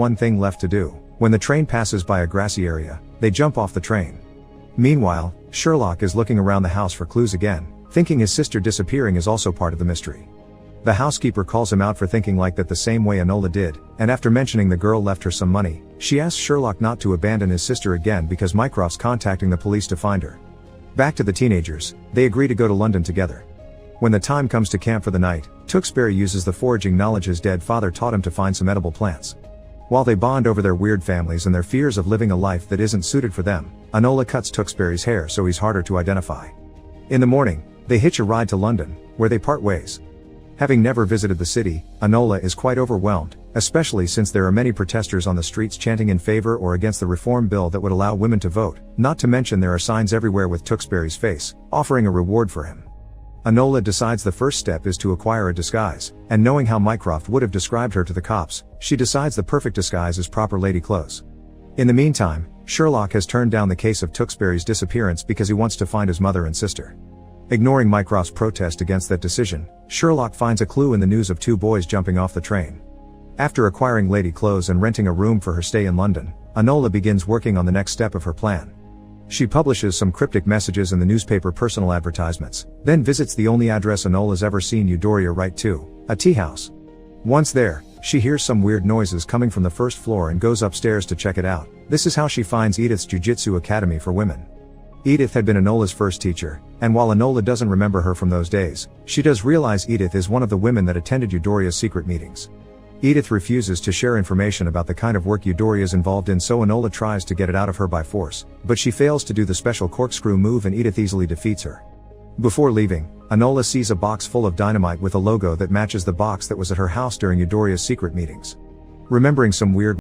one thing left to do. When the train passes by a grassy area, they jump off the train. Meanwhile, Sherlock is looking around the house for clues again, thinking his sister disappearing is also part of the mystery. The housekeeper calls him out for thinking like that the same way Enola did, and after mentioning the girl left her some money, she asks Sherlock not to abandon his sister again because Mycroft's contacting the police to find her. Back to the teenagers, they agree to go to London together. When the time comes to camp for the night, Tewkesbury uses the foraging knowledge his dead father taught him to find some edible plants. While they bond over their weird families and their fears of living a life that isn't suited for them, Enola cuts Tewkesbury's hair so he's harder to identify. In the morning, they hitch a ride to London, where they part ways. Having never visited the city, Enola is quite overwhelmed, especially since there are many protesters on the streets chanting in favor or against the reform bill that would allow women to vote, not to mention there are signs everywhere with Tewkesbury's face, offering a reward for him. Enola decides the first step is to acquire a disguise, and knowing how Mycroft would have described her to the cops, she decides the perfect disguise is proper lady clothes. In the meantime, Sherlock has turned down the case of Tewkesbury's disappearance because he wants to find his mother and sister. Ignoring Mycroft's protest against that decision, Sherlock finds a clue in the news of two boys jumping off the train. After acquiring lady clothes and renting a room for her stay in London, Enola begins working on the next step of her plan. She publishes some cryptic messages in the newspaper personal advertisements, then visits the only address Enola's ever seen Eudora write to, a tea house. Once there, she hears some weird noises coming from the first floor and goes upstairs to check it out. This is how she finds Edith's Jiu-Jitsu Academy for women. Edith had been Enola's first teacher, and while Enola doesn't remember her from those days, she does realize Edith is one of the women that attended Eudoria's secret meetings. Edith refuses to share information about the kind of work Eudora is involved in, so Enola tries to get it out of her by force, but she fails to do the special corkscrew move and Edith easily defeats her. Before leaving, Enola sees a box full of dynamite with a logo that matches the box that was at her house during Eudoria's secret meetings. Remembering some weird